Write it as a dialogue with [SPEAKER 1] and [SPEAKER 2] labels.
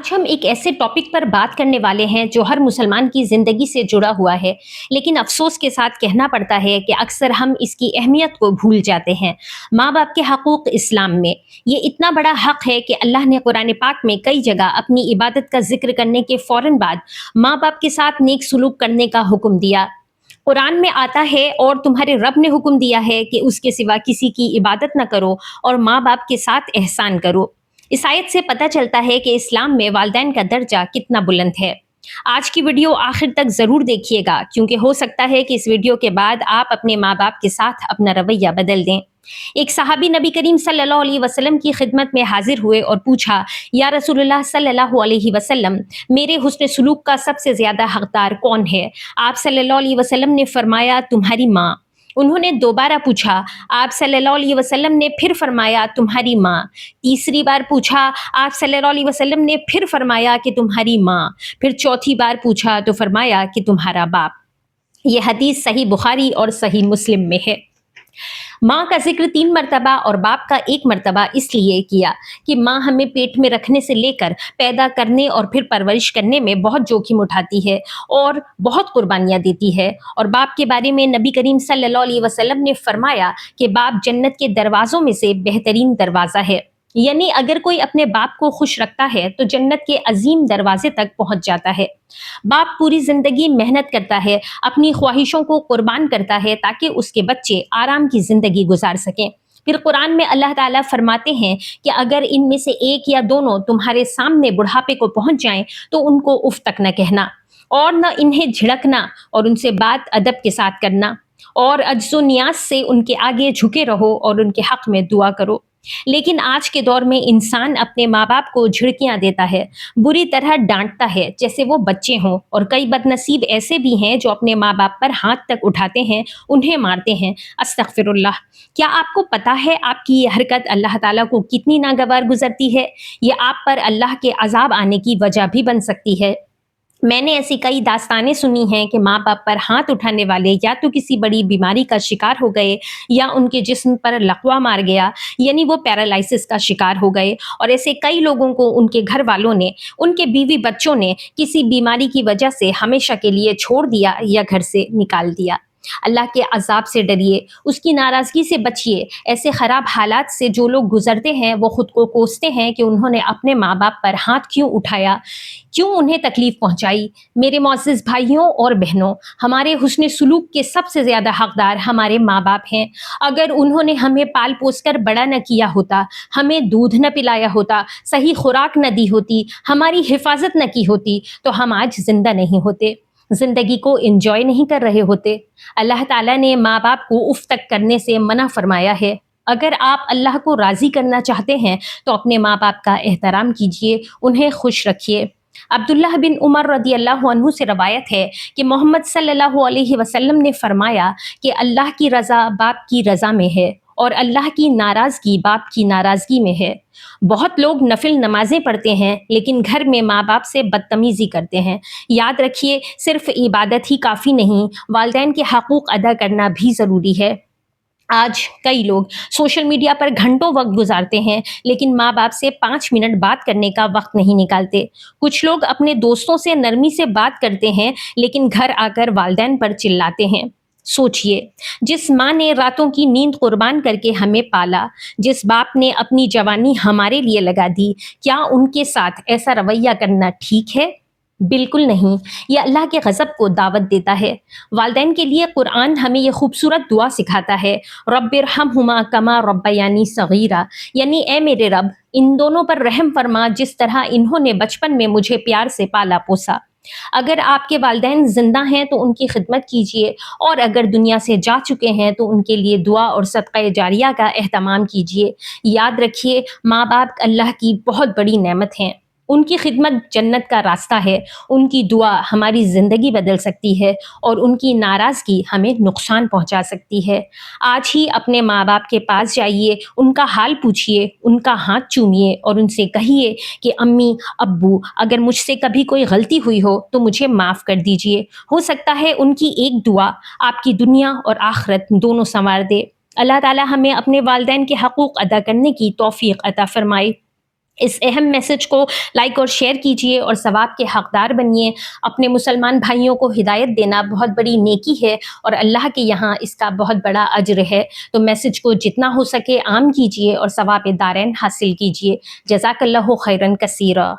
[SPEAKER 1] آج ہم ایک ایسے ٹاپک پر بات کرنے والے ہیں جو ہر مسلمان کی زندگی سے جڑا ہوا ہے، لیکن افسوس کے ساتھ کہنا پڑتا ہے کہ اکثر ہم اس کی اہمیت کو بھول جاتے ہیں۔ ماں باپ کے حقوق اسلام میں یہ اتنا بڑا حق ہے کہ اللہ نے قرآن پاک میں کئی جگہ اپنی عبادت کا ذکر کرنے کے فوراً بعد ماں باپ کے ساتھ نیک سلوک کرنے کا حکم دیا۔ قرآن میں آتا ہے اور تمہارے رب نے حکم دیا ہے کہ اس کے سوا کسی کی عبادت نہ کرو اور ماں باپ کے ساتھ احسان کرو۔ اس آیت سے پتہ چلتا ہے کہ اسلام میں والدین کا درجہ کتنا بلند ہے۔ آج کی ویڈیو آخر تک ضرور دیکھیے گا، کیونکہ ہو سکتا ہے کہ اس ویڈیو کے بعد آپ اپنے ماں باپ کے ساتھ اپنا رویہ بدل دیں۔ ایک صحابی نبی کریم صلی اللہ علیہ وسلم کی خدمت میں حاضر ہوئے اور پوچھا، یا رسول اللہ صلی اللہ علیہ وسلم، میرے حسن سلوک کا سب سے زیادہ حقدار کون ہے؟ آپ صلی اللہ علیہ وسلم نے فرمایا، تمہاری ماں۔ انہوں نے دوبارہ پوچھا، آپ صلی اللہ علیہ وسلم نے پھر فرمایا، تمہاری ماں۔ تیسری بار پوچھا، آپ صلی اللہ علیہ وسلم نے پھر فرمایا کہ تمہاری ماں۔ پھر چوتھی بار پوچھا تو فرمایا کہ تمہارا باپ۔ یہ حدیث صحیح بخاری اور صحیح مسلم میں ہے۔ ماں کا ذکر 3 مرتبہ اور باپ کا 1 مرتبہ اس لیے کیا کہ ماں ہمیں پیٹ میں رکھنے سے لے کر پیدا کرنے اور پھر پرورش کرنے میں بہت جوخم اٹھاتی ہے اور بہت قربانیاں دیتی ہے۔ اور باپ کے بارے میں نبی کریم صلی اللہ علیہ وسلم نے فرمایا کہ باپ جنت کے دروازوں میں سے بہترین دروازہ ہے، یعنی اگر کوئی اپنے باپ کو خوش رکھتا ہے تو جنت کے عظیم دروازے تک پہنچ جاتا ہے۔ باپ پوری زندگی محنت کرتا ہے، اپنی خواہشوں کو قربان کرتا ہے تاکہ اس کے بچے آرام کی زندگی گزار سکیں۔ پھر قرآن میں اللہ تعالیٰ فرماتے ہیں کہ اگر ان میں سے ایک یا دونوں تمہارے سامنے بڑھاپے کو پہنچ جائیں تو ان کو اف تک نہ کہنا اور نہ انہیں جھڑکنا، اور ان سے بات ادب کے ساتھ کرنا، اور عجز و نیاز سے ان کے آگے جھکے رہو اور ان کے حق میں دعا کرو۔ لیکن آج کے دور میں انسان اپنے ماں باپ کو جھڑکیاں دیتا ہے، بری طرح ڈانٹتا ہے جیسے وہ بچے ہوں، اور کئی بد نصیب ایسے بھی ہیں جو اپنے ماں باپ پر ہاتھ تک اٹھاتے ہیں، انہیں مارتے ہیں۔ استغفر اللہ۔ کیا آپ کو پتا ہے آپ کی یہ حرکت اللہ تعالیٰ کو کتنی ناگوار گزرتی ہے؟ یہ آپ پر اللہ کے عذاب آنے کی وجہ بھی بن سکتی ہے۔ میں نے ایسی کئی داستانیں سنی ہیں کہ ماں باپ پر ہاتھ اٹھانے والے یا تو کسی بڑی بیماری کا شکار ہو گئے یا ان کے جسم پر لقوہ مار گیا، یعنی وہ پیرالائسس کا شکار ہو گئے، اور ایسے کئی لوگوں کو ان کے گھر والوں نے، ان کے بیوی بچوں نے کسی بیماری کی وجہ سے ہمیشہ کے لیے چھوڑ دیا یا گھر سے نکال دیا۔ اللہ کے عذاب سے ڈریے، اس کی ناراضگی سے بچیے۔ ایسے خراب حالات سے جو لوگ گزرتے ہیں وہ خود کو کوستے ہیں کہ انہوں نے اپنے ماں باپ پر ہاتھ کیوں اٹھایا، کیوں انہیں تکلیف پہنچائی۔ میرے معزز بھائیوں اور بہنوں، ہمارے حسن سلوک کے سب سے زیادہ حقدار ہمارے ماں باپ ہیں۔ اگر انہوں نے ہمیں پال پوس کر بڑا نہ کیا ہوتا، ہمیں دودھ نہ پلایا ہوتا، صحیح خوراک نہ دی ہوتی، ہماری حفاظت نہ کی ہوتی تو ہم آج زندہ نہیں ہوتے، زندگی کو انجوائے نہیں کر رہے ہوتے۔ اللہ تعالیٰ نے ماں باپ کو اف تک کرنے سے منع فرمایا ہے۔ اگر آپ اللہ کو راضی کرنا چاہتے ہیں تو اپنے ماں باپ کا احترام کیجیے، انہیں خوش رکھیے۔ عبداللہ بن عمر رضی اللہ عنہ سے روایت ہے کہ محمد صلی اللہ علیہ وسلم نے فرمایا کہ اللہ کی رضا باپ کی رضا میں ہے اور اللہ کی ناراضگی باپ کی ناراضگی میں ہے۔ بہت لوگ نفل نمازیں پڑھتے ہیں لیکن گھر میں ماں باپ سے بدتمیزی کرتے ہیں۔ یاد رکھیے، صرف عبادت ہی کافی نہیں، والدین کے حقوق ادا کرنا بھی ضروری ہے۔ آج کئی لوگ سوشل میڈیا پر گھنٹوں وقت گزارتے ہیں لیکن ماں باپ سے 5 منٹ بات کرنے کا وقت نہیں نکالتے۔ کچھ لوگ اپنے دوستوں سے نرمی سے بات کرتے ہیں لیکن گھر آ کر والدین پر چلاتے ہیں۔ سوچئے، جس ماں نے راتوں کی نیند قربان کر کے ہمیں پالا، جس باپ نے اپنی جوانی ہمارے لیے لگا دی، کیا ان کے ساتھ ایسا رویہ کرنا ٹھیک ہے؟ بالکل نہیں، یہ اللہ کے غضب کو دعوت دیتا ہے۔ والدین کے لیے قرآن ہمیں یہ خوبصورت دعا سکھاتا ہے، رب ارحمہما کما ربیانی صغیرا، یعنی اے میرے رب، ان دونوں پر رحم فرما جس طرح انہوں نے بچپن میں مجھے پیار سے پالا پوسا۔ اگر آپ کے والدین زندہ ہیں تو ان کی خدمت کیجیے، اور اگر دنیا سے جا چکے ہیں تو ان کے لیے دعا اور صدقہ جاریہ کا اہتمام کیجیے۔ یاد رکھیے، ماں باپ اللہ کی بہت بڑی نعمت ہیں، ان کی خدمت جنت کا راستہ ہے، ان کی دعا ہماری زندگی بدل سکتی ہے اور ان کی ناراضگی ہمیں نقصان پہنچا سکتی ہے۔ آج ہی اپنے ماں باپ کے پاس جائیے، ان کا حال پوچھیے، ان کا ہاتھ چومیے اور ان سے کہیے کہ امی ابو، اگر مجھ سے کبھی کوئی غلطی ہوئی ہو تو مجھے معاف کر دیجیے۔ ہو سکتا ہے ان کی ایک دعا آپ کی دنیا اور آخرت دونوں سنوار دے۔ اللہ تعالی ہمیں اپنے والدین کے حقوق ادا کرنے کی توفیق عطا فرمائے۔ اس اہم میسج کو لائک اور شیئر کیجئے اور ثواب کے حقدار بنیے. اپنے مسلمان بھائیوں کو ہدایت دینا بہت بڑی نیکی ہے اور اللہ کے یہاں اس کا بہت بڑا اجر ہے. تو میسج کو جتنا ہو سکے عام کیجئے اور ثواب دارین حاصل کیجئے. جزاک اللہ خیرن کثیرا.